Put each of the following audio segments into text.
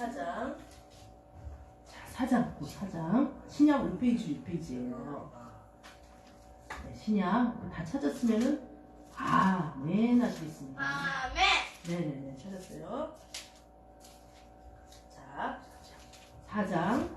4장. 자, 4장, 그 4장. 신약 5페이지, 6페이지예요. 네, 신약 다 찾았으면은 아멘 하시겠습니다. 아멘. 네네네, 찾았어요. 자, 4장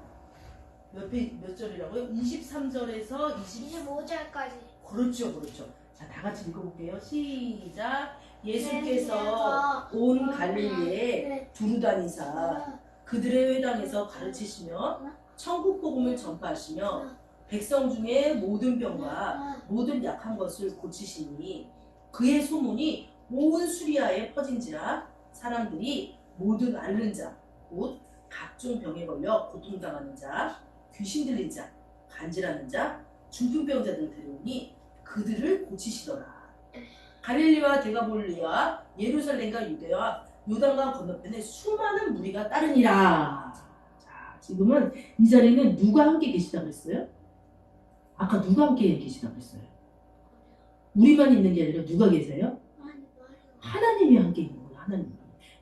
몇 절이라고요? 23절에서 25절까지. 그렇죠, 그렇죠. 자, 다 같이 읽어볼게요. 시작. 예수께서 온 갈릴리에 두루 다니사 그들의 회당에서 가르치시며 천국 복음을 전파하시며 백성 중에 모든 병과 모든 약한 것을 고치시니 그의 소문이 온 수리아에 퍼진지라 사람들이 모든 앓는 자 곧 각종 병에 걸려 고통당하는 자 귀신 들린 자 간질하는 자 중풍병자들 데려오니 그들을 고치시더라. 갈릴리와 데가볼리와 예루살렘과 유대와 요단강 건너편에 수많은 무리가 따르니라. 자, 지금은 이 자리에는 누가 함께 계시다고 했어요? 아까 누가 함께 계시다고 했어요? 우리만 있는 게 아니라 누가 계세요? 하나님이 함께 있는 거예요. 하나님.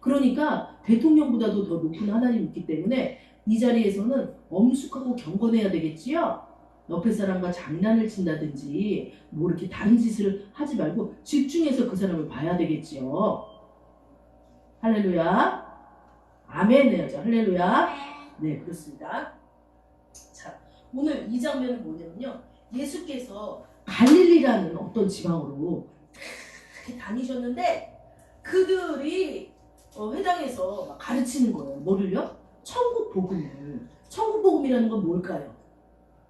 그러니까 대통령보다도 더 높은 하나님이 있기 때문에 이 자리에서는 엄숙하고 경건해야 되겠지요. 옆에 사람과 장난을 친다든지 뭐 이렇게 다른 짓을 하지 말고 집중해서 그 사람을 봐야 되겠지요. 할렐루야. 아멘 해야죠. 할렐루야. 네, 그렇습니다. 자, 오늘 이 장면은 뭐냐면요. 예수께서 갈릴리라는 어떤 지방으로 이렇게 다니셨는데 그들이 회당에서 막 가르치는 거예요. 뭐를요? 천국 복음을. 천국 복음이라는 건 뭘까요?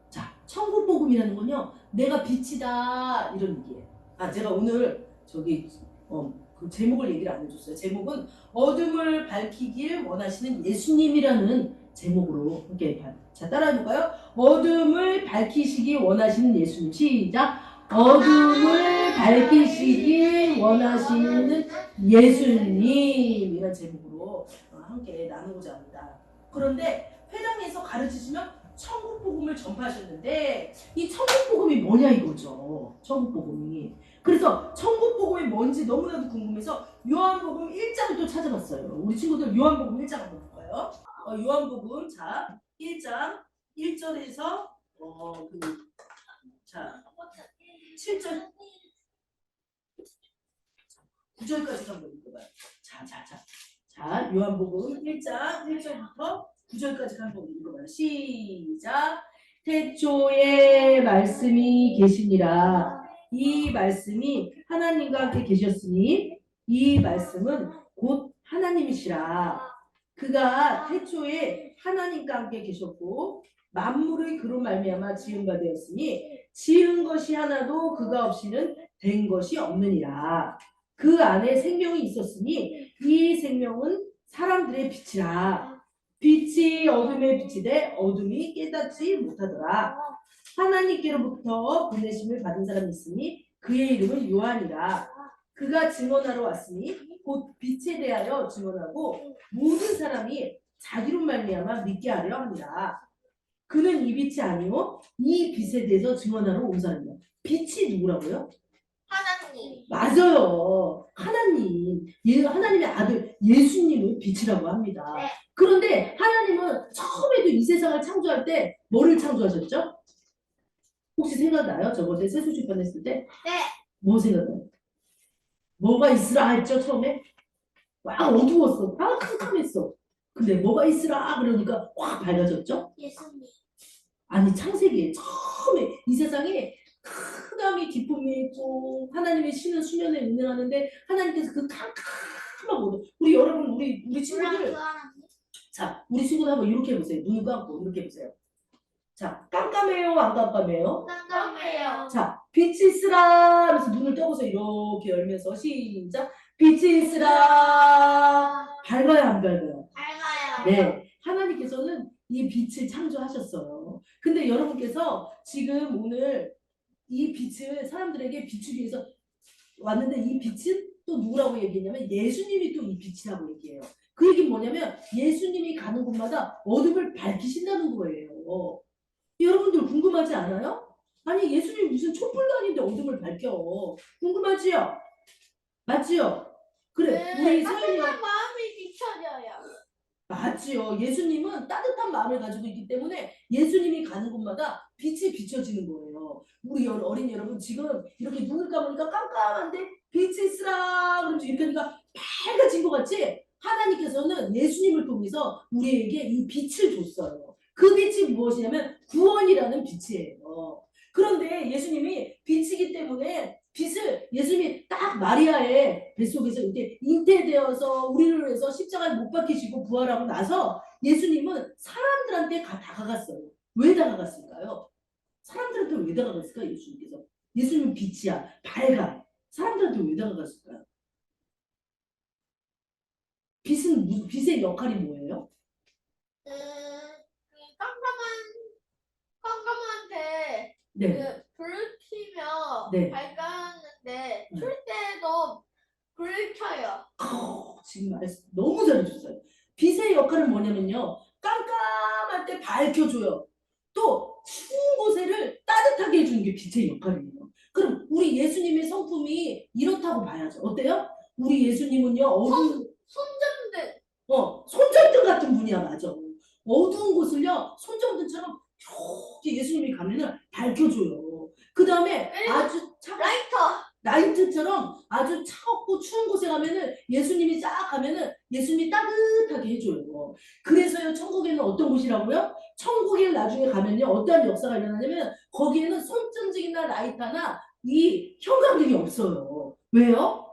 자, 천국 복음이라는 건요. 내가 빛이다 이런 얘기예요. 아, 제가 오늘 저기 그 제목을 얘기를 안 해줬어요. 제목은 어둠을 밝히길 원하시는 예수님이라는 제목으로 함께 자, 따라해볼까요? 어둠을 밝히시기 원하시는 예수님. 시작. 어둠을 밝히시기 원하시는 예수님이라는 제목으로 함께 나누고자 합니다. 그런데 회당에서 가르치시면 천국 복음을 전파하셨는데 이 천국 복음이 뭐냐 이거죠. 천국 복음이. 그래서 천국 복음이 뭔지 너무나도 궁금해서 요한복음 1장을 또 찾아봤어요. 우리 친구들 요한복음 1장 한번 볼까요? 요한복음 자 1장 1절에서 자 7절 9절까지 한번 읽어봐요. 자, 요한복음 1장 1절부터 9절까지 한번 읽어봐요. 시작. 태초에 말씀이 계시니라. 이 말씀이 하나님과 함께 계셨으니 이 말씀은 곧 하나님이시라. 그가 태초에 하나님과 함께 계셨고 만물의 그로 말미암아 지은 바 되었으니 지은 것이 하나도 그가 없이는 된 것이 없느니라. 그 안에 생명이 있었으니 이 생명은 사람들의 빛이라. 빛이 어둠에 비치되 어둠이 깨닫지 못하더라. 하나님께로부터 보내심을 받은 사람이 있으니 그의 이름은 요한이라. 그가 증언하러 왔으니 곧 빛에 대하여 증언하고 모든 사람이 자기로 말미암아 믿게 하려 합니다. 그는 이 빛이 아니요 이 빛에 대해서 증언하러 온 사람이에요. 빛이 누구라고요? 하나님. 맞아요. 하나님. 하나님의 아들 예수님을 빛이라고 합니다. 네. 그런데 하나님은 처음에도 이 세상을 창조할 때 뭐를 창조하셨죠? 혹시 생각나요? 저번에 세수집판 했을 때? 네. 뭐 생각나요? 뭐가 있으라 했죠 처음에? 막 어두웠어. 막 캄캄했어. 근데 뭐가 있으라 그러니까 확 밝아졌죠? 예수님. 아니 창세기에 처음에 이 세상에 흑암이 기쁨이 있고 하나님의 신은 수면에 운행하는데 하나님께서 그 캄캄한 곳 우리 여러분 우리 친구들 자 우리 친구들 한번 이렇게 해보세요. 눈 감고 이렇게 해보세요. 자 깜깜해요 안 깜깜해요? 깜깜해요. 자 빛이 있으라 하면서 눈을 떠보세요. 이렇게 열면서 시작 빛이 있으라 밝아요 안 밝아요? 밝아요. 네 하나님께서는 이 빛을 창조하셨어요. 근데 여러분께서 지금 오늘 이 빛을 사람들에게 비추기 위해서 왔는데 이 빛은 또 누구라고 얘기했냐면 예수님이 또 이 빛이라고 얘기해요. 그 얘기는 뭐냐면 예수님이 가는 곳마다 어둠을 밝히신다는 거예요. 여러분들 궁금하지 않아요? 아니 예수님이 무슨 촛불도 아닌데 어둠을 밝혀. 궁금하지요? 맞지요? 그래 우리 서연이가 마음이 비춰져요. 맞지요. 예수님은 따뜻한 마음을 가지고 있기 때문에 예수님이 가는 곳마다 빛이 비춰지는 거예요. 우리 어린 여러분 지금 이렇게 눈을 감으니까 깜깜한데 빛이 있으라 그러면서 이렇게 하니까 밝아진 것 같이 하나님께서는 예수님을 통해서 우리에게 이 빛을 줬어요. 그 빛이 무엇이냐면 구원이라는 빛이에요. 그런데 예수님이 빛이기 때문에 빛을 예수님이 딱 마리아의 뱃속에서 이렇게 잉태되어서 우리를 위해서 십자가에 못 박히시고 부활하고 나서 예수님은 사람들한테 다가갔어요. 왜 다가갔을까요? 사람들한테 왜 다가갔을까요? 예수님께서. 예수님은 빛이야. 밝아. 사람들한테 왜 다가갔을까요? 빛의 역할이 뭐예요? 깜깜한데 네. 불을 켜면 네. 밝았는데 네. 출 때도 불을 켜요. 지금 말씀 너무 잘해줬어요. 빛의 역할은 뭐냐면요. 깜깜할 때 밝혀줘요. 또 추운 곳을 따뜻하게 해주는 게 빛의 역할이에요. 그럼 우리 예수님의 성품이 이렇다고 봐야죠. 어때요? 우리 예수님은요. 손전등. 손전등 같은 분이야. 맞아. 어두운 곳을요. 손전등처럼 이렇게 예수님이 가면은 밝혀줘요. 그 다음에 아주 라이트처럼 아주 차갑고 추운 곳에 가면은 예수님이 쫙 가면은 예수님이 따뜻하게 해줘요. 그래서요 천국에는 어떤 곳이라고요? 천국에 나중에 가면요 어떠한 역사가 일어나냐면 거기에는 손전등이나 라이터나 이 형광등이 없어요. 왜요?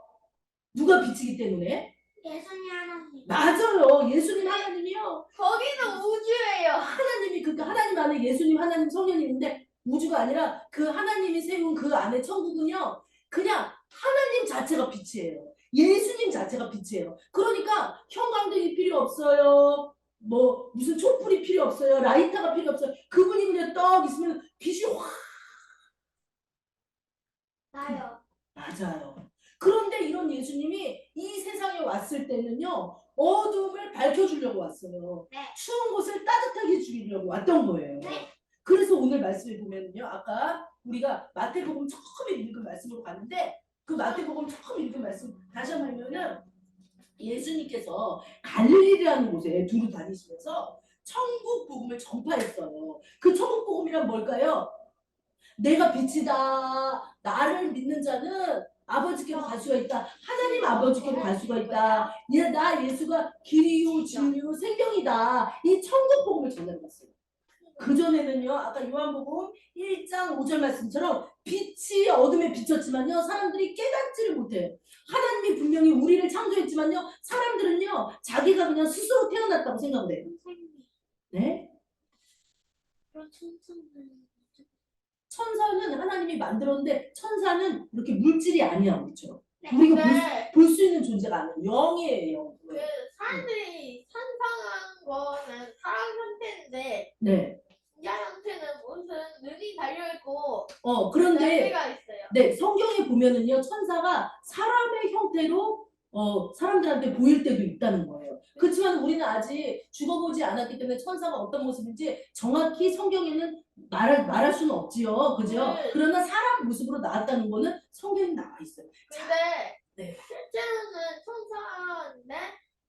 누가 비치기 때문에? 예수님 하나님. 맞아요. 예수님 하나님이요. 거기는 우주예요. 하나님이 그러니까 하나님 안에 예수님 하나님 성령이 있는데 우주가 아니라 그 하나님이 세운 그 안에 천국은요. 그냥 하나님 자체가 빛이에요. 예수님 자체가 빛이에요. 그러니까 형광등이 필요 없어요. 뭐 무슨 촛불이 필요 없어요. 라이터가 필요 없어요. 그분이 그냥 떡 있으면 빛이 확 나요. 맞아요. 그런데 이런 예수님이 이 세상에 왔을 때는요. 어둠을 밝혀주려고 왔어요. 네. 추운 곳을 따뜻하게 해주려고 왔던 거예요. 네. 그래서 오늘 말씀을 보면요. 아까 우리가 마태복음 처음에 읽은 말씀으로 갔는데 그 마태복음 처음 읽은 말씀 다시 한번 보면은 예수님께서 갈릴리라는 곳에 두루 다니시면서 천국 복음을 전파했어요. 그 천국 복음이란 뭘까요? 내가 빛이다. 나를 믿는 자는 아버지께로 갈 수가 있다. 하나님 아버지께로 갈 수가 있다. 나 예수가 길이요 진리요 생명이다. 이 천국 복음을 전해봤어요. 그전에는요. 아까 요한복음 1장 5절 말씀처럼 빛이 어둠에 비쳤지만요. 사람들이 깨닫지를 못해요. 하나님이 분명히 우리를 창조했지만요. 사람들은요. 자기가 그냥 스스로 태어났다고 생각을 해요. 네? 천사는 하나님이 만들었는데 천사는 이렇게 물질이 아니야. 그렇죠? 우리가 볼 수 있는 존재가 아니에요. 영이에요. 그 사람들이 상상한 거는 사람 형태인데 네. 인간 형태는 무슨 눈이 달려있고 그런데 날개가 있어요. 네, 성경에 보면은요. 천사가 사람의 형태로 사람들한테 보일 때도 있다는 거예요. 그렇지만 우리는 아직 죽어보지 않았기 때문에 천사가 어떤 모습인지 정확히 성경에는 말할 수는 없지요. 그죠? 네. 그러나 사람 모습으로 나왔다는 거는 성경에 나와 있어요. 근데 네. 실제로는 천사인데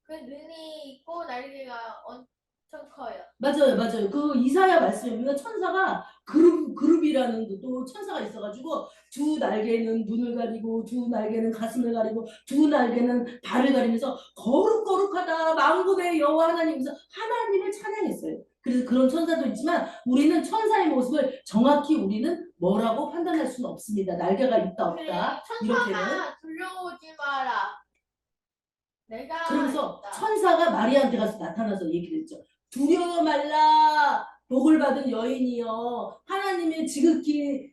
그 눈이 있고 날개가 엄청 커요. 맞아요. 그 이사야 말씀에 보면 천사가 그룹이라는 또 천사가 있어가지고 두 날개는 눈을 가리고 두 날개는 가슴을 가리고 두 날개는 발을 가리면서 거룩거룩하다 만군의 여호와 하나님께서 하나님을 찬양했어요. 그래서 그런 천사도 있지만 우리는 천사의 모습을 정확히 우리는 뭐라고 판단할 수는 없습니다. 날개가 있다 없다 이렇게는. 천사가 들려오지 마라. 내가 그러면서 있다. 천사가 마리아한테 가서 나타나서 얘기를 했죠. 두려워 말라 복을 받은 여인이여 하나님의 지극히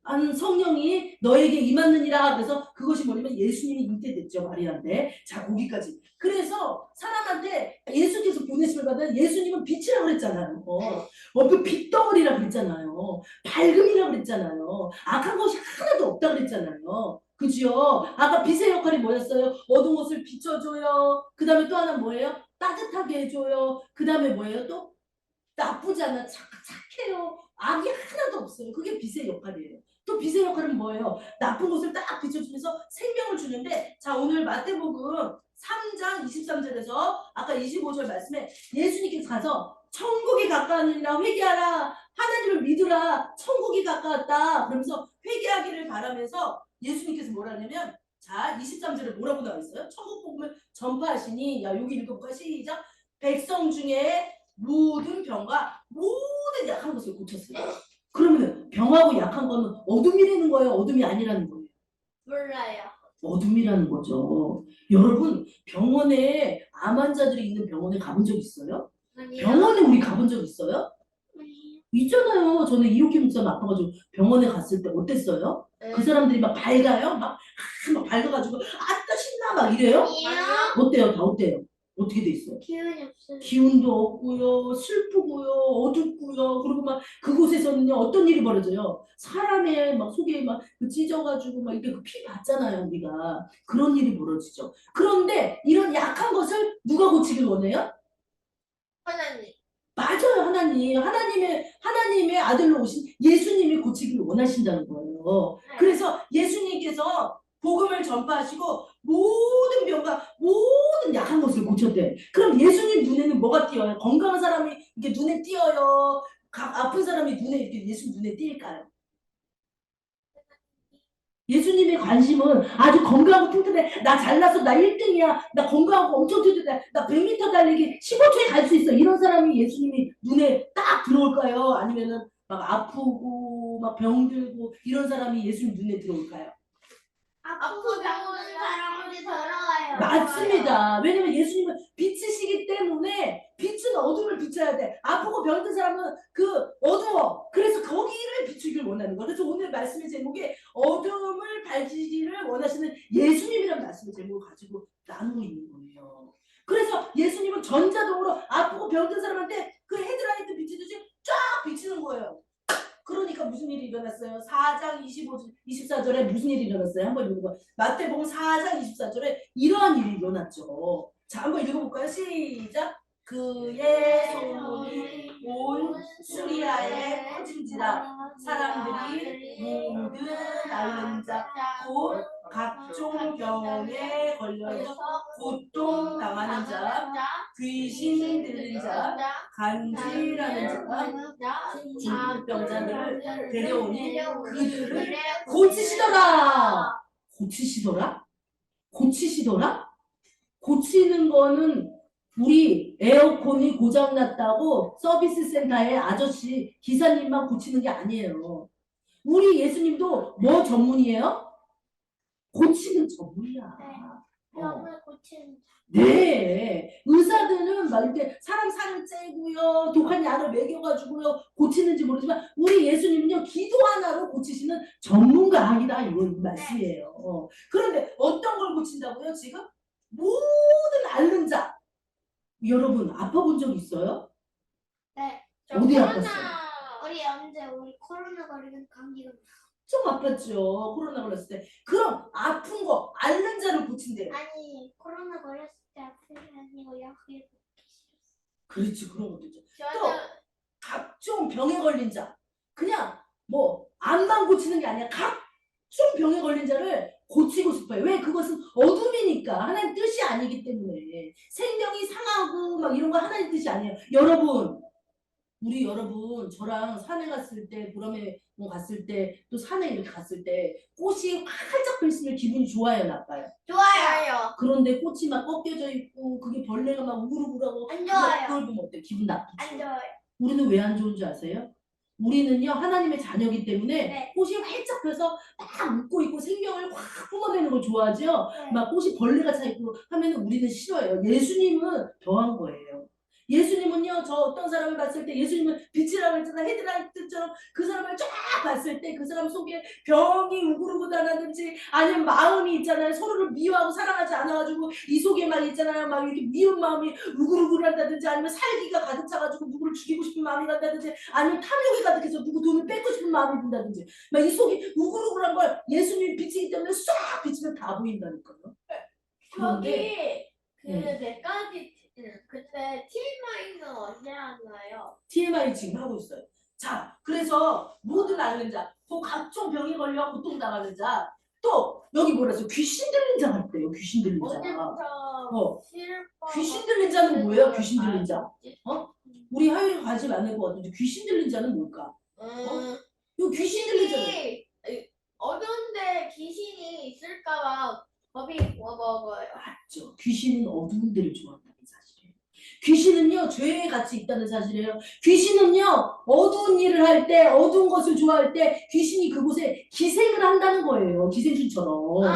한 성령이 너에게 임하느니라. 그래서 그것이 뭐냐면 예수님이 잉태됐죠 마리아한테. 자 거기까지. 그래서 사람한테 예수께서 보내심을 받은 예수님은 빛이라고 그랬잖아요. 그 빛덩어리라고 그랬잖아요. 밝음이라고 그랬잖아요. 악한 것이 하나도 없다고 그랬잖아요. 그죠? 아까 빛의 역할이 뭐였어요? 어두운 곳을 비춰줘요. 그 다음에 또 하나 뭐예요? 따뜻하게 해줘요. 그 다음에 뭐예요? 또 나쁘지 않아. 착해요. 악이 하나도 없어요. 그게 빛의 역할이에요. 또 빛의 역할은 뭐예요? 나쁜 것을 딱 비춰주면서 생명을 주는데, 자, 오늘 마태복음 3장 23절에서 아까 25절 말씀에 예수님께서 가서 천국이 가까우니라 회개하라, 하나님을 믿으라, 천국이 가까웠다 그러면서 회개하기를 바라면서 예수님께서 뭐라 하냐면, 자 23절에 뭐라고 나와 있어요? 천국 복음을 전파하시니, 야 여기 읽어볼까? 시작. 백성 중에 모든 병과 모든 약한 것을 고쳤어요. 그러면 병하고 약한 거는 어둠이라는 거예요? 어둠이 아니라는 거예요? 몰라요. 어둠이라는 거죠. 여러분, 병원에 암 환자들이 있는 병원에 가본 적 있어요? 아니요. 병원에 우리 가본 적 있어요? 아니요. 있잖아요. 저는 이옥희 목사님 아파가지고 병원에 갔을 때 어땠어요? 그 사람들이 막 밝아요? 막 밝아가지고 아따 신나 막 이래요? 아니요. 어때요? 다 어때요? 어떻게 돼 있어요? 기운이 없어요. 기운도 없고요, 슬프고요, 어둡고요. 그리고 막 그곳에서는요 어떤 일이 벌어져요? 사람의 막 속에 막 그 찢어가지고 막 이렇게 그 피 봤잖아요 우리가. 그런 일이 벌어지죠. 그런데 이런 약한 것을 누가 고치길 원해요? 하나님. 맞아요, 하나님. 하나님의 아들로 오신 예수님이 고치기를 원하신다는 거예요. 네. 그래서 예수님께서 복음을 전파하시고 모든 병과 모든 약한 것을 고쳤대. 그럼 예수님 눈에는 뭐가 띄어요? 건강한 사람이 이렇게 눈에 띄어요? 아픈 사람이 눈에 이렇게 예수님 눈에 띄일까요? 예수님의 관심은 아주 건강하고 튼튼해. 나 잘났어. 나 1등이야. 나 건강하고 엄청 튼튼해. 나 100m 달리기 15초에 갈 수 있어. 이런 사람이 예수님이 눈에 딱 들어올까요? 아니면은 막 아프고 막 병들고 이런 사람이 예수님 눈에 들어올까요? 아프고 병든 사람들이 들어와요. 맞습니다. 왜냐면 예수님은 빛이시기 때문에 빛은 어둠을 비춰야 돼. 아프고 병든 사람은 그 어두워. 그래서 거기를 비추기를 원하는 거야. 그래서 오늘 말씀의 제목이 어둠을 밝히기를 원하시는 예수님이라는 말씀의 제목을 가지고 나누고 있는 거예요. 그래서 예수님은 전자동으로 아프고 병든 사람한테 그 헤드라이트 비치듯이 쫙 비치는 거예요. 그러니까 무슨 일이 일어났어요? 4장 24절에 무슨 일이 일어났어요? 한번 읽어봐. 마태복음 4장 24절에 이러한 일이 일어났죠. 자, 한번 읽어볼까요? 시작. 그의 소문이 온 수리아에 퍼진지라 사람들이 모든 앓는 자, 곧 각종 병에 걸려서 고통당하는 자, 귀신 들린 자, 간질하는 자, 중풍병자들을 데려오니 그들을 고치시더라. 고치시더라? 고치시더라? 고치는 거는 우리 에어컨이 고장났다고 서비스 센터에 아저씨 기사님만 고치는 게 아니에요. 우리 예수님도 뭐 전문이에요? 고치는 전문이야. 병을 고치는 네, 의사들은 막 이렇게 사람 살을 째고요, 독한 약을 먹여가지고요 고치는지 모르지만 우리 예수님은요 기도 하나로 고치시는 전문가이다 이런 말씀이에요. 그런데 어떤 걸 고친다고요? 지금 모든 앓는 자. 여러분 아파본 적 있어요? 네. 어디 아팠어요? 우리 코로나 걸리는 감기가 좀 아팠죠. 코로나 걸렸을 때. 그럼 아픈 거 앓는 자를 고친대요. 아니 코로나 걸렸을 때 아픈 게 아니고 약을 먹기 싫었어. 그렇지, 그런 것도 있죠. 또 저는 각종 병에 걸린 자, 그냥 뭐 암만 고치는 게 아니라 각종 병에 걸린 자를 고치고 싶어요. 왜? 그것은 어둠이니까 하나님 뜻이 아니기 때문에 생명이 상하고 막 이런 거 하나님 뜻이 아니에요. 여러분, 우리 여러분 저랑 산에 갔을 때, 보람에 뭐 갔을 때, 또 산에 이렇게 갔을 때 꽃이 활짝 폈으면 기분이 좋아요, 나빠요? 좋아요. 그런데 꽃이 막 꺾여져 있고 그게 벌레가 막 우글우글하고 안 좋아요. 그걸 보면 어때? 기분 나쁘죠? 안 좋아요. 우리는 왜 안 좋은 줄 아세요? 우리는요 하나님의 자녀이기 때문에 네. 꽃이 활짝 펴서 막 웃고 있고 생명을 확 뿜어내는 걸 좋아하죠. 네. 막 꽃이 벌레가 차 있고 하면은 우리는 싫어요. 예수님은 더한 거예요. 예수님은요 저 어떤 사람을 봤을 때 예수님은 빛이라고 했잖아. 헤드라이트처럼 그 사람을 쫙 봤을 때 그 사람 속에 병이 우글우글하다든지 아니면 마음이 있잖아요. 서로를 미워하고 사랑하지 않아가지고 이 속에 막 있잖아요. 막 이렇게 미운 마음이 우글우글한다든지 아니면 살기가 가득 차가지고 누구를 죽이고 싶은 마음이 간다든지 아니면 탐욕이 가득해서 누구 돈을 뺏고 싶은 마음이 든다든지 막 이 속이 우글우글한 걸 예수님이 비치기 때문에 싹 비치면 다 보인다니까요. 그런데 저기 그 몇 가지 그때 TMI는 언제 하나요? TMI 지금 하고 있어요. 자, 그래서 모든 앓는 자, 또 각종 병에 걸려 고통당하는 자, 또 여기 뭐라 써? 귀신 들린 자가 있대요. 귀신 들린 자. 언제부터 귀신 들린 자는 뭐예요? 귀신 들린 자. 우리 하율이가 관심 안 낼 것 같은데 귀신 들린 자는 뭘까? 이 귀신 들린 자는 어두운데 귀신이 있을까봐 법이 먹어요. 맞죠. 귀신은 어두운 데를 좋아한다는 사실이에요. 귀신은요 죄의 가치 있다는 사실이에요. 귀신은요 어두운 일을 할 때, 어두운 것을 좋아할 때 귀신이 그곳에 기생을 한다는 거예요. 기생충처럼. 무슨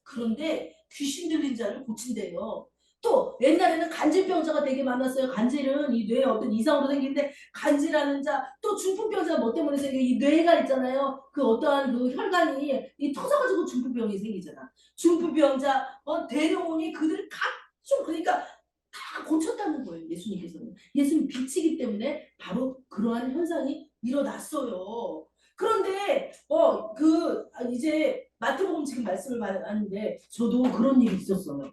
그런데 귀신 들린 자를 고친대요. 또 옛날에는 간질병자가 되게 많았어요. 간질은 이 뇌에 어떤 이상으로 생기는데 간질하는 자, 또 중풍병자가 뭐 때문에 생겨? 이 뇌가 있잖아요. 그 어떠한 그 혈관이 이 터져가지고 중풍병이 생기잖아. 중풍병자, 대령원이 그들을 각종 그러니까 다 고쳤다는 거예요. 예수님께서는. 예수님 빛이기 때문에 바로 그러한 현상이 일어났어요. 그런데 이제 마태복음 지금 말씀을 하는데 저도 그런 일이 있었어요.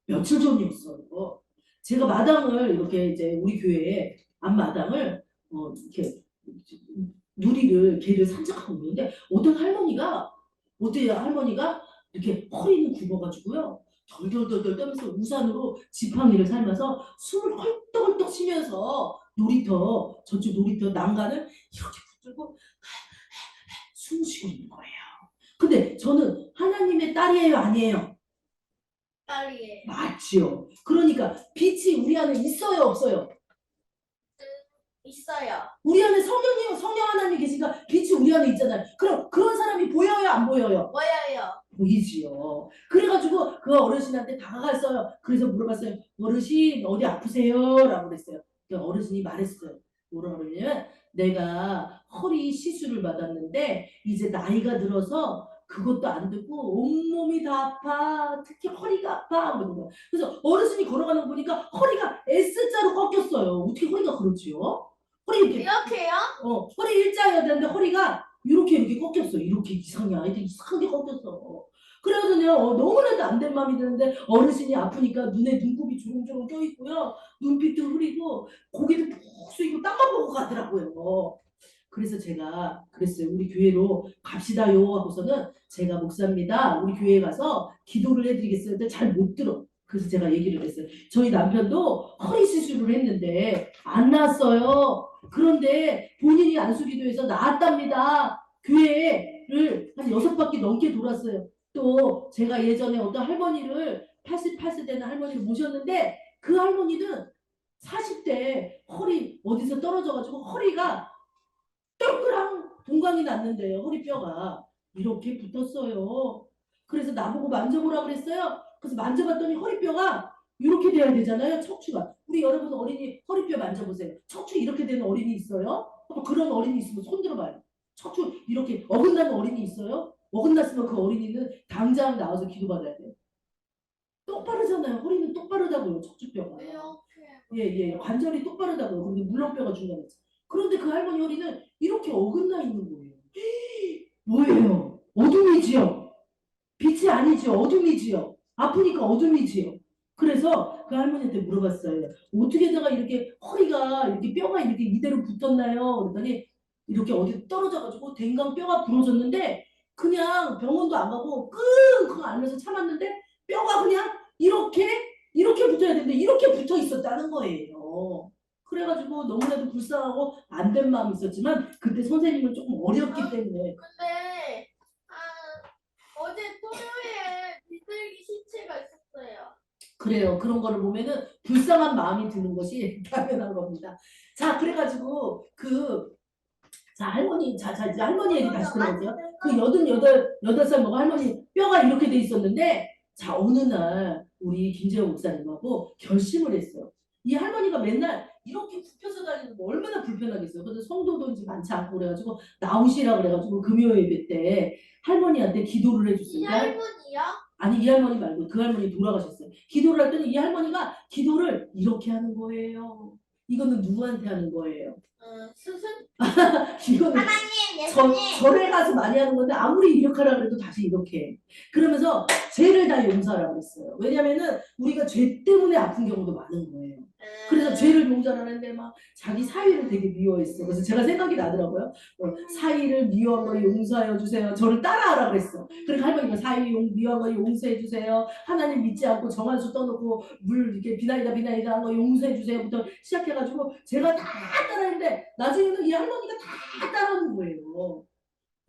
며칠 전이었어요. 제가 마당을 이렇게 이제 우리 교회에 앞마당을 이렇게 개를 산책하고 있는데 어떤 할머니가 이렇게 허리는 굽어가지고요. 덜덜덜덜 떨면서 우산으로 지팡이를 삶아서 숨을 헐떡헐떡 쉬면서 저쪽 놀이터 난간을 이렇게 붙들고 숨 쉬고 있는 거예요. 근데 저는 하나님의 딸이에요, 아니에요? 딸이에요. 맞지요. 그러니까 빛이 우리 안에 있어요, 없어요? 있어요. 우리 안에 성령 하나님이 계시니까 빛이 우리 안에 있잖아요. 그럼 그런 사람이 보여요, 안 보여요? 보여요. 보이지요. 그래가지고 그 어르신한테 다가갔어요. 그래서 물어봤어요. 어르신 어디 아프세요? 라고 그랬어요. 어르신이 말했어요. 뭐라 그러냐면 내가 허리 시술을 받았는데 이제 나이가 들어서 그것도 안 되고 온몸이 다 아파. 특히 허리가 아파. 그러는 거야. 그래서 어르신이 걸어가는 거 보니까 허리가 S자로 꺾였어요. 어떻게 허리가 그렇지요? 이렇게요? 허리 일자여야 되는데 허리가 이렇게 꺾였어. 이렇게 이상해. 아이들 이상하게 꺾였어. 그래서 내가 너무나도 안 된 마음이 드는데 어르신이 아프니까 눈에 눈곱이 주렁주렁 껴있고요. 눈빛도 흐리고 고개도 푹 숙이고 땅만 보고 가더라고요. 그래서 제가 그랬어요. 우리 교회로 갑시다요 하고서는 제가 목사입니다. 우리 교회에 가서 기도를 해드리겠어요. 근데 잘 못 들어. 그래서 제가 얘기를 했어요. 저희 남편도 허리 수술을 했는데 안 나았어요. 그런데 본인이 안수기도해서 나았답니다. 교회를 한 6바퀴 넘게 돌았어요. 또 제가 예전에 어떤 할머니를 88세 되는 할머니를 모셨는데 그 할머니는 40대 허리 어디서 떨어져가지고 허리가 동그랑 동강이 났는데요. 허리뼈가 이렇게 붙었어요. 그래서 나보고 만져보라 그랬어요. 그래서 만져봤더니 허리뼈가 이렇게 돼야 되잖아요. 척추가. 우리 여러분 어린이 허리뼈 만져보세요. 척추 이렇게 되는 어린이 있어요? 그런 어린이 있으면 손 들어봐요. 척추 이렇게 어긋나는 어린이 있어요? 어긋났으면 그 어린이는 당장 나와서 기도받아야 돼요. 똑바르잖아요. 허리는 똑바르다고요. 척추뼈가. 예. 관절이 똑바르다고요. 근데 물렁뼈가 중간에 있어요. 그런데 그 할머니 허리는 이렇게 어긋나 있는 거예요. 뭐예요? 어둠이지요. 빛이 아니지요. 어둠이지요. 아프니까 어둠이지요. 그래서 그 할머니한테 물어봤어요. 어떻게다가 이렇게 허리가 이렇게 뼈가 이렇게 이대로 붙었나요? 그랬더니 이렇게 어디 떨어져가지고 댕강 뼈가 부러졌는데 그냥 병원도 안 가고 끙끙 앓면서 참았는데 뼈가 그냥 이렇게 붙어야 되는데 이렇게 붙어 있었다는 거예요. 그래가지고 너무나도 불쌍하고 안 된 마음이 있었지만 그때 선생님은 조금 어렸기 때문에. 근데 어제 토요일에 비둘기 시체가 있었어요. 그래요. 그런 거를 보면은 불쌍한 마음이 드는 것이 당연한 겁니다. 자, 그래가지고 할머니, 이제 할머니 얘기 다시 들어볼게요. 그 88살 먹은 할머니 뼈가 이렇게 돼 있었는데 자, 어느 날 우리 김재호 목사님하고 결심을 했어요. 이 할머니가 맨날 이렇게 굽혀서 다니는 거 얼마나 불편하겠어요. 근데 성도도 이제 많지 않고 그래가지고 나오시라 그래가지고 금요 예배 때 할머니한테 기도를 해줬어요. 이 할머니요? 아니 이 할머니 말고 그 할머니 돌아가셨어요. 기도를 했더니 이 할머니가 기도를 이렇게 하는 거예요. 이거는 누구한테 하는 거예요? 스승? 이거는 하나님, 예수님. 절에 가서 많이 하는 건데 아무리 이렇게 하라 그래도 다시 이렇게 해. 그러면서 죄를 다 용서하라고 했어요. 왜냐면은 우리가 죄 때문에 아픈 경우도 많은 거예요. 그래서 죄를 용서하는데 막 자기 사위를 되게 미워했어. 그래서 제가 생각이 나더라고요. 사위를 미워한 거 용서하여 주세요. 저를 따라하라 그랬어. 그러니까 할머니가 사위 미워한 거 용서해 주세요. 하나님 믿지 않고 정한수 떠놓고 물 이렇게 비나이다 한 거 용서해 주세요부터 시작해가지고 제가 다 따라했는데 나중에는 이 할머니가 다 따라하는 거예요.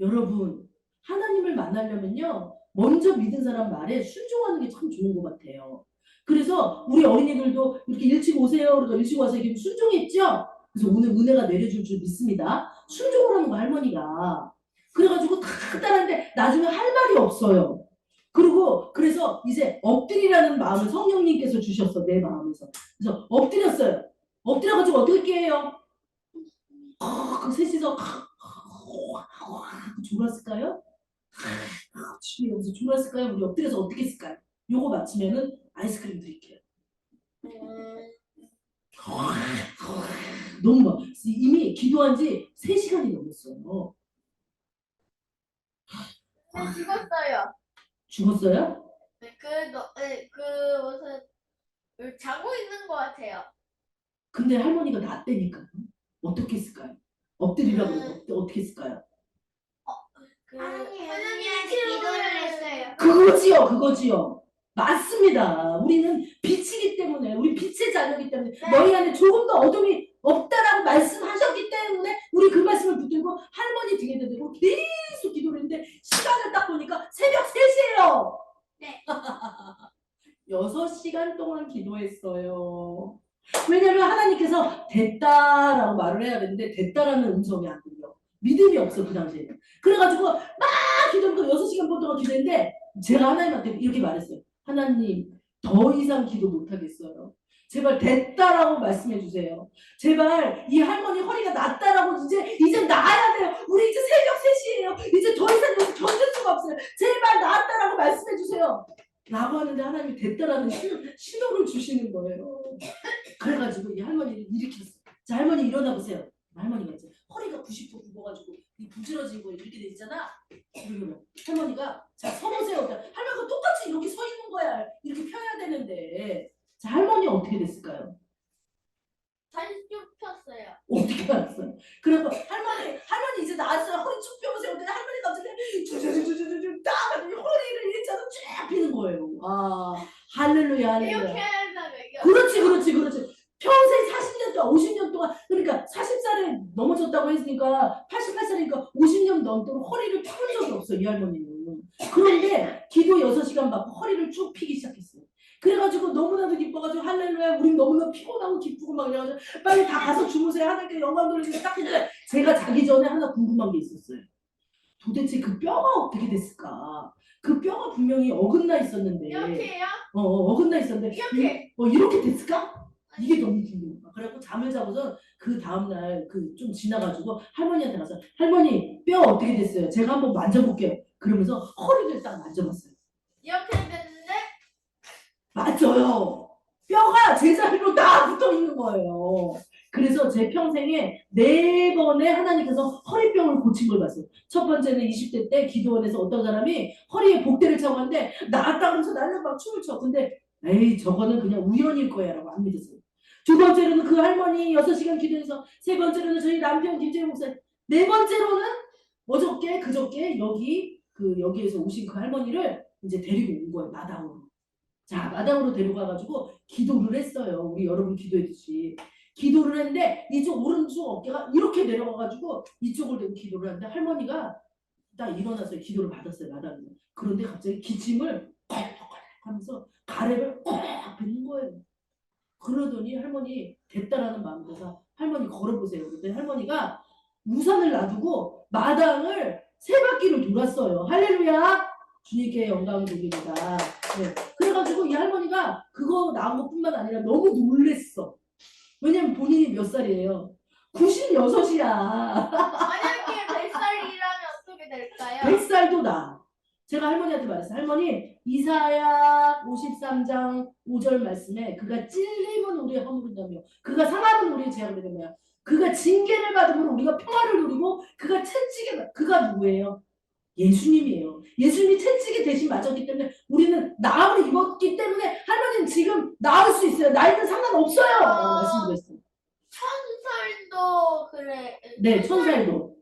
여러분 하나님을 만나려면요 먼저 믿은 사람 말에 순종하는 게 참 좋은 것 같아요. 그래서 우리 어린이들도 이렇게 일찍 오세요. 그러니까 일찍 와서 이렇게 순종했죠. 그래서 오늘 은혜가 내려줄 줄 믿습니다. 순종을 하는 거 할머니가. 그래가지고 다 따라하는데 나중에 할 말이 없어요. 그리고 그래서 이제 엎드리라는 마음을 성령님께서 주셨어. 내 마음에서. 그래서 엎드렸어요. 엎드려가지고 어떻게 해요? 그 셋이서 졸았을까요? 주면서 졸았을까요? 우리 엎드려서 어떻게 했을까요? 요거 맞히면은 아이스크림 드릴게요. 너무 막 이미 기도한 지 3시간이 넘었어요. 죽었어요. 죽었어요? 네, 무슨 자고 있는 것 같아요. 근데 할머니가 낫대니까 어떻게 했을까요? 엎드리라고 그러면 어떻게 했을까요? 하나님한테 기도를 했어요. 그거지요. 맞습니다. 우리는 빛이기 때문에, 우리 빛의 자녀이기 때문에, 너희 안에 조금 더 어둠이 없다라고 말씀하셨기 때문에 우리 그 말씀을 붙들고 할머니 등에 대고 계속 기도를 했는데 시간을 딱 보니까 새벽 3시예요. 네. 6시간 동안 기도했어요. 왜냐면 하나님께서 됐다라고 말을 해야 되는데 됐다라는 음성이 안 들려. 믿음이 없어 그 당시에는. 그래가지고 막 기도하고 6시간 동안 기도했는데 제가 하나님한테 이렇게 말했어요. 하나님 더 이상 기도 못하겠어요. 제발 됐다라고 말씀해 주세요. 제발 이 할머니 허리가 낫다라고 이제 나아야 돼요. 우리 이제 새벽 3시예요. 이제 더 이상 여기 견딜 수가 없어요. 제발 낫다라고 말씀해 주세요. 라고 하는데 하나님이 됐다라는 신호를 주시는 거예요. 그래가지고 이 할머니를 일으켰어. 자 할머니 일어나 보세요. 할머니가 이제 허리가 90도 굽어가지고 이 부지러진 거 이렇게 돼 있잖아. 그러면 할머니가 자 서보세요. 할머니가 똑같이 이렇게 서 있는 거야. 이렇게 펴야 되는데 자 할머니 어떻게 됐을까요? 다시 쭉 폈어요. 어떻게 알았어요? 그래서 할머니 이제 나왔어요. 허리 쭉 펴보세요. 근데 할머니가 갑자기 쭉쭉쭉쭉쭉 딱 허리를 일자로 쭉 펴는 거예요. 아 할렐루야 이렇게 할렐루야. 한다면요. 그렇지. 평생 40년 동안 50년 동안 그러니까 40살에 넘어졌다고 했으니까 88살이니까 50년 넘도록 허리를 펴은 적이 없어요. 이 할머니는. 그런데 기도 6시간 받고 허리를 쭉 펴기 시작했어요. 그래가지고 너무나도 기뻐가지고 할렐루야 우린 너무나 피곤하고 기쁘고 막 이래가지고 빨리 다 가서 주무세요. 하나님께 영광 돌리고 딱 했는데 제가 자기 전에 하나 궁금한 게 있었어요. 도대체 그 뼈가 어떻게 됐을까? 그 뼈가 분명히 어긋나 있었는데 이렇게요? 어긋나 있었는데 이렇게 됐을까? 이게 너무 궁금해. 그래갖고 잠을 자고서 그 다음날 좀 지나가지고 할머니한테 가서 할머니 뼈 어떻게 됐어요? 제가 한번 만져볼게요. 그러면서 허리를 딱 만져봤어요. 이렇게 됐는데 맞아요. 뼈가 제자리로 다 붙어 있는 거예요. 그래서 제 평생에 4번의 하나님께서 허리병을 고친 걸 봤어요. 첫 번째는 20대 때 기도원에서 어떤 사람이 허리에 복대를 차고 왔는데 나갔다면서 날려 막 춤을 춰. 근데 에이 저거는 그냥 우연일 거야 라고 안 믿었어요. 두 번째로는 그 할머니 6시간 기도해서 세 번째로는 저희 남편 김재용 목사님 네 번째로는 그저께 여기에서 오신 그 할머니를 이제 데리고 온 거예요. 마당으로. 자 마당으로 데려가가지고 기도를 했어요. 우리 여러분 기도했듯이 기도를 했는데 이쪽 오른쪽 어깨가 이렇게 내려가가지고 이쪽을 대고 기도를 하는데 할머니가 딱 일어나서 기도를 받았어요. 마당에서. 그런데 갑자기 기침을 꼴깍 하면서 가래를 꽉 뱉는 거예요. 그러더니 할머니 됐다라는 마음에서 할머니 걸어보세요. 그랬더니 할머니가 우산을 놔두고 마당을 3바퀴를 돌았어요. 할렐루야. 주님께 영광 돌립니다. 네. 그래가지고 이 할머니가 그거 나온 것뿐만 아니라 너무 놀랬어. 왜냐면 본인이 몇 살이에요? 96이야. 만약에 100살이라면 어떻게 될까요? 100살도 나. 제가 할머니한테 말했어요. 할머니 이사야 53장 5절 말씀에 그가 찔림은 우리의 허물이라며 그가 상함은 우리의 죄악이라며 그가 징계를 받으면 우리가 평화를 누리고 그가 누구예요? 예수님이에요. 예수님이 채찍에 대신 맞았기 때문에 우리는 나음을 입었기 때문에 할머니는 지금 나을 수 있어요. 나이는 상관없어요. 없어요. 말씀드렸어요. 천살도 그래. 네, 천살도.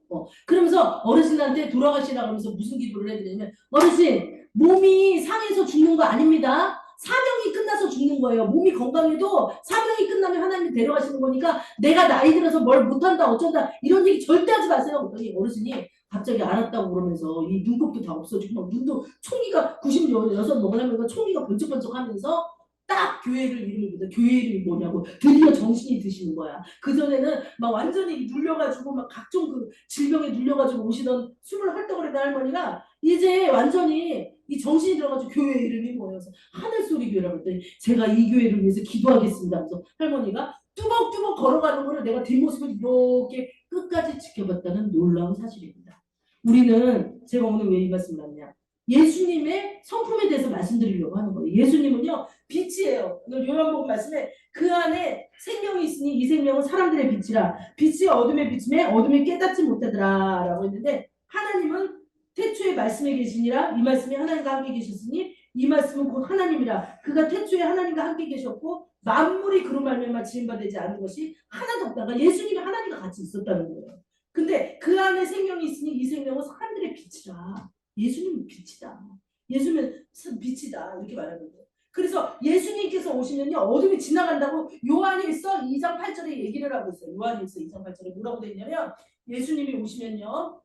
그러면서 어르신한테 돌아가시라 그러면서 무슨 기도를 해드리냐면 어르신 몸이 상해서 죽는 거 아닙니다. 사명이 끝나서 죽는 거예요. 몸이 건강해도 사명이 끝나면 하나님이 데려가시는 거니까 내가 나이 들어서 뭘 못한다 어쩐다 이런 얘기 절대 하지 마세요. 그랬더니 어르신이 갑자기 알았다고 그러면서 이 눈곱도 다 없어지고 막 눈도 총기가 96 먹으려면 총기가 번쩍번쩍 하면서 딱 교회를 이름을 부르다 교회 이름이 뭐냐고 드디어 정신이 드시는 거야. 그전에는 막 완전히 눌려가지고 막 각종 그 질병에 눌려가지고 오시던 숨을 헐떡거리던 할머니가 이제 완전히 이 정신이 들어가지고 교회 이름이 뭐여서 하늘소리 교회라고 했더니 제가 이 교회를 위해서 기도하겠습니다 하면서 할머니가 뚜벅뚜벅 걸어가는 거를 내가 뒷모습을 이렇게 끝까지 지켜봤다는 놀라운 사실입니다. 우리는 제가 오늘 왜 이 말씀을 하냐 예수님의 성품에 대해서 말씀드리려고 하는 거예요. 예수님은요 빛이에요. 오늘 요한복음 말씀에 그 안에 생명이 있으니 이 생명은 사람들의 빛이라 빛이 어둠에 비침에 어둠이 깨닫지 못하더라 라고 했는데 하나님은 태초에 말씀에 계시니라 이 말씀이 하나님과 함께 계셨으니 이 말씀은 곧 하나님이라 그가 태초에 하나님과 함께 계셨고 만물이 그로 말미암아 지음받지 않은 것이 하나도 없다. 그러니까 예수님이 하나님과 같이 있었다는 거예요. 근데 그 안에 생명이 있으니 이 생명은 사람들의 빛이라. 예수님은 빛이다. 예수님은 빛이다. 이렇게 말하는 거예요. 그래서 예수님께서 오시면요. 어둠이 지나간다고 요한일서 2장 8절에 얘기를 하고 있어요. 요한일서 2장 8절에 뭐라고 되어 있냐면 예수님이 오시면요.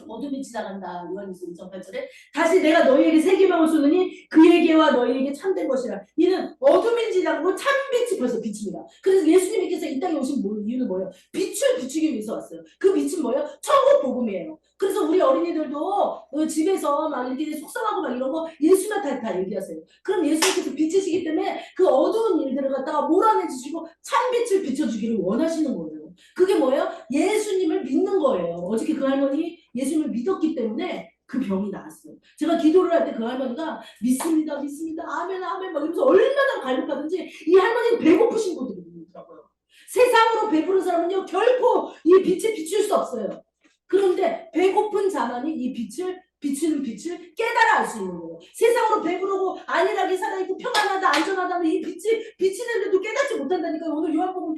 어둠이 지나간다. 요한일서 2장 8절에 다시 내가 너희에게 새 계명을 쏘느니 그에게와 너희에게 참된 것이라. 이는 어둠이 지나가고 참빛이 벌써 빛입니다. 그래서 예수님께서 이 땅에 오신 이유는 뭐예요? 빛을 비추기 위해서 왔어요. 그 빛은 뭐예요? 천국 복음이에요. 그래서 우리 어린이들도 집에서 막 이렇게 속상하고 막 이런 거 예수만 다 얘기하세요. 그럼 예수님께서 빛이시기 때문에 그 어두운 일들을 갖다가 몰아내주시고 참빛을 비춰주기를 원하시는 거예요. 그게 뭐예요? 예수님을 믿는 거예요. 어저께 그 할머니 예수님을 믿었기 때문에 그 병이 나았어요. 제가 기도를 할 때 그 할머니가 믿습니다, 믿습니다, 아멘, 아멘 막 이러면서 얼마나 갈급하든지 이 할머니는 배고프신 분들이더라고요. 세상으로 배부른 사람은요 결코 이 빛에 비출 수 없어요. 그런데 배고픈 자만이 이 빛을 비추는 빛을 깨달아 알 수 있는 거예요. 세상으로 배부르고 안일하게 살아있고 평안하다 안전하다면 이 빛이 비치는데도 깨닫지 못한다니까. 오늘 요한복음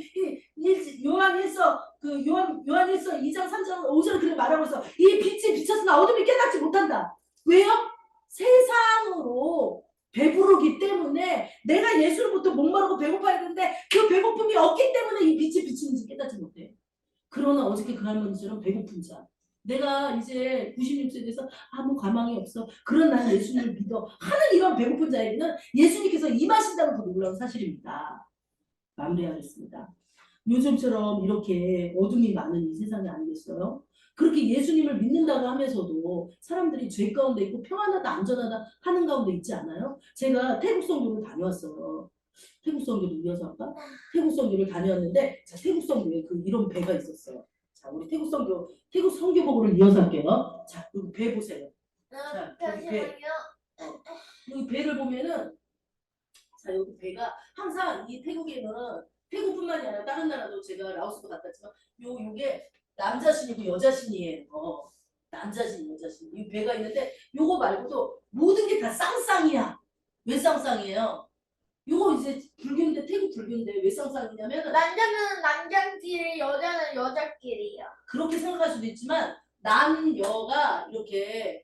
요한일서 2장 3장 5절 그렇게 말하고 있어. 이 빛이 비쳤으나 어둠이 깨닫지 못한다. 왜요? 세상으로 배부르기 때문에 내가 예수로부터 목마르고 배고파야 되는데 그 배고픔이 없기 때문에 이 빛이 비치는지 깨닫지 못해. 그러나 어저께 그 할머니처럼 배고픈 자 내가 이제 96세에 돼서 아무 가망이 없어. 그런 나는 예수님을 믿어. 하는 이런 배고픈 자에게는 예수님께서 임하신다는 그 놀라운 사실입니다. 마무리하겠습니다. 요즘처럼 이렇게 어둠이 많은 이 세상이 아니겠어요? 그렇게 예수님을 믿는다고 하면서도 사람들이 죄 가운데 있고 평안하다 안전하다 하는 가운데 있지 않아요? 제가 태국 선교를 다녀왔어요. 태국 선교도 이어서 할까? 태국 선교를 다녀왔는데 자, 태국 선교에 그 이런 배가 있었어요. 자, 우리 태국 선교복을 이어서 할게요. 자, 여기 배 보세요. 자, 여기 배. 여기 배를 보면은 자, 여기 배가 항상 이 태국에는 태국뿐만이 아니라 다른 나라도 제가 라오스도 갔다 왔지만 요게 남자신이고 여자신이에요. 남자신, 여자신. 이 배가 있는데 요거 말고도 모든 게 다 쌍쌍이야. 왜 쌍쌍이에요? 요거 이제 불교인데 태국 불교인데 왜 쌍쌍이냐면 남자는 남자끼리, 여자는 여자끼리요. 그렇게 생각할 수도 있지만 남여가 이렇게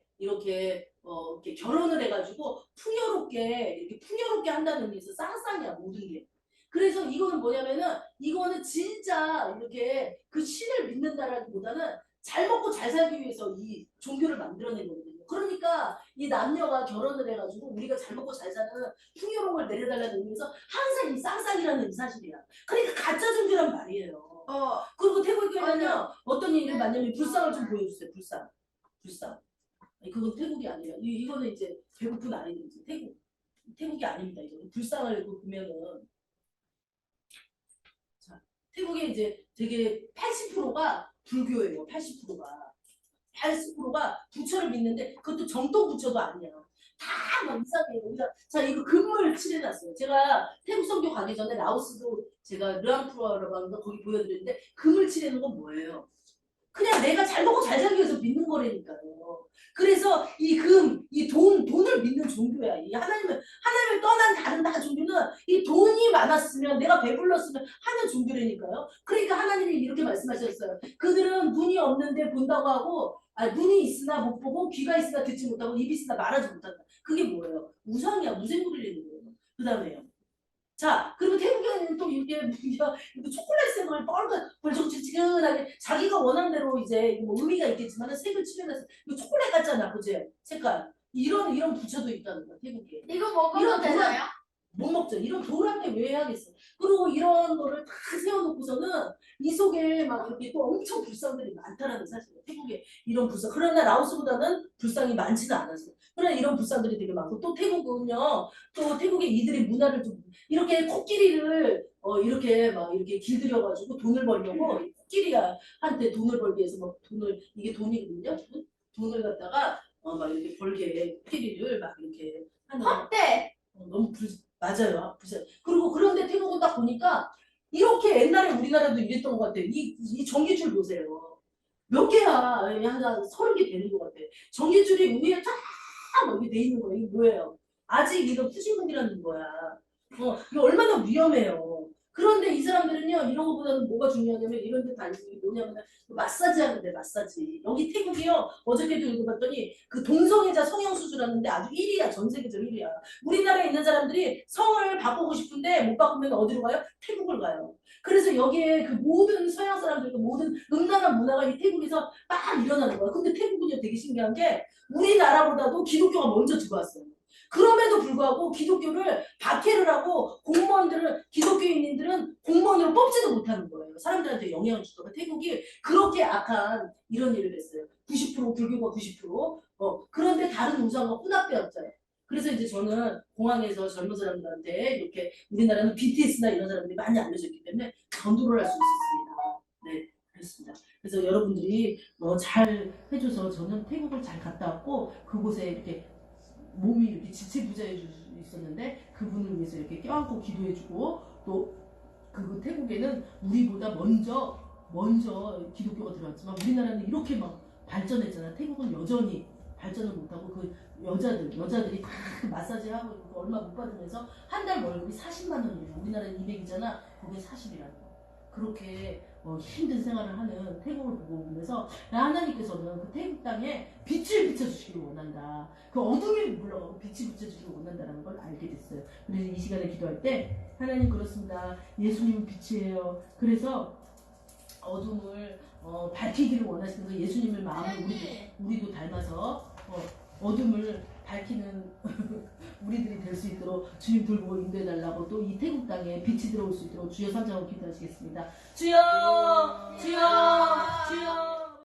결혼을 해가지고 풍요롭게 한다는 의미에서 쌍쌍이야 모든 게. 그래서 이거는 뭐냐면은 이거는 진짜 이렇게 그 신을 믿는다라기보다는 잘 먹고 잘 살기 위해서 이 종교를 만들어낸 거거든요. 그러니까 이 남녀가 결혼을 해가지고 우리가 잘 먹고 잘 사는 풍요로움을 내려달라는 의미에서 항상 이 쌍쌍이라는 이 사실이야. 그러니까 가짜 종교란 말이에요. 그리고 태국에는요 어떤 일을 만나면 불상을 좀 보여주세요. 불상. 아니, 그건 태국이 아니라 이거는 이제 배고픈 아이들이지. 태국이 아닙니다. 이거는 불상을 보면은 자, 태국에 이제 되게 80%가 불교예요. 80%가 부처를 믿는데 그것도 정통 부처도 아니야. 다 막 이상해요. 그러니까 자 이거 금을 칠해놨어요. 제가 태국 선교 가기 전에 라오스도 제가 르앙프라라고 하는 거 거기 보여드렸는데 금을 칠해놓은 건 뭐예요? 그냥 내가 잘 먹고 잘 살기 위해서 믿는 거라니까요. 그래서 돈을 믿는 종교야. 이 하나님을 떠난 다른 종교는 이 돈이 많았으면 내가 배불렀으면 하는 종교라니까요. 그러니까 하나님이 이렇게 말씀하셨어요. 그들은 눈이 없는데 본다고 하고, 눈이 있으나 못 보고, 귀가 있으나 듣지 못하고, 입이 있으나 말하지 못한다. 그게 뭐예요? 우상이야. 무생물이라는 거예요. 그 다음에요. 자, 그리고 태국에는 또 이렇게 초콜릿 색을 벌쩍지근하게 자기가 원하는 대로 이제 뭐 의미가 있겠지만 색을 칠해서 이거 초콜릿 같잖아, 그지? 색깔 이런 부처도 있다는 거야 태국에. 이거 먹어도 이런 되나요? 못 먹죠. 이런 도란데 왜 해야겠어? 그리고 이런 거를 다 세워놓고서는 이 속에 막 이렇게 또 엄청 불상들이 많다라는 사실이에요. 태국에 이런 불상. 그러나 라오스보다는 불상이 많지는 않았어요. 그러나 이런 불상들이 되게 많고 또 태국은요. 또 태국의 이들의 문화를 좀 이렇게 코끼리를 이렇게 막 이렇게 길들여가지고 돈을 벌려고 코끼리가 한테 돈을 벌기 위해서 막 돈을 이게 돈이거든요. 돈을 갖다가 막 이렇게 벌게 코끼리를 막 이렇게 하는. 헛돼. 너무 맞아요. 그리고 그런데 태국은 딱 보니까 이렇게 옛날에 우리나라도 이랬던 것 같아. 이 전기줄 보세요. 몇 개야? 한 30개 되는 것 같아. 전기줄이 위에 쫙 이렇게 돼 있는 거야. 이게 뭐예요? 아직 이거 푸신공이라는 거야. 이거 얼마나 위험해요. 그런데 이 사람들은요, 이런 것보다는 뭐가 중요하냐면 이런 데 다니는 게 뭐냐면 마사지 하는데 마사지. 여기 태국이요, 어저께도 읽어봤더니 그 동성애자 성형수술하는데 아주 1위야. 전 세계적으로 1위야. 우리나라에 있는 사람들이 성을 바꾸고 싶은데 못 바꾸면 어디로 가요? 태국을 가요. 그래서 여기에 그 모든 서양 사람들과 모든 음란한 문화가 이 태국에서 막 일어나는 거야. 근데 태국은요 되게 신기한 게 우리나라보다도 기독교가 먼저 들어왔어요. 그럼에도 불구하고 기독교를 박해를 하고 기독교인들은 공무원으로 뽑지도 못하는 거예요. 사람들한테 영향을 주다가 태국이 그렇게 악한 이런 일을 했어요. 90% 불교가 90%. 그런데 다른 우상과 혼합되었잖아요. 그래서 이제 저는 공항에서 젊은 사람들한테 이렇게 우리나라는 BTS나 이런 사람들이 많이 알려져 있기 때문에 전도를 할 수 있었습니다. 네, 그렇습니다. 그래서 여러분들이 잘 해줘서 저는 태국을 잘 갔다 왔고 그곳에 이렇게 몸이 이렇게 지체부자해 줄 수 있었는데 그분을 위해서 이렇게 껴안고 기도해주고 또 그 태국에는 우리보다 먼저 기독교가 들어왔지만 우리나라는 이렇게 막 발전했잖아. 태국은 여전히 발전을 못하고 그 여자들이 다 그 마사지 하고 있고 얼마 못 받으면서 한 달 월급이 40만 원이에요. 우리나라는 200이잖아. 거기에 40이라는 거. 그렇게 힘든 생활을 하는 태국을 보고 보면서 하나님께서는 그 태국 땅에 빛을 비춰주시기를 원한다. 그 어둠이 물러가고 빛이 비춰주기를 원한다는 걸 알게 됐어요. 그래서 이 시간에 기도할 때 하나님 그렇습니다. 예수님은 빛이에요. 그래서 어둠을 밝히기를 원하시면서 예수님을 마음으로 우리도 닮아서 어둠을 밝히는 우리들이 될 수 있도록 주님 돌보고 인도해달라고 또 이 태국 땅에 빛이 들어올 수 있도록 주여 삼장으로 기도하시겠습니다. 주여 주여 주여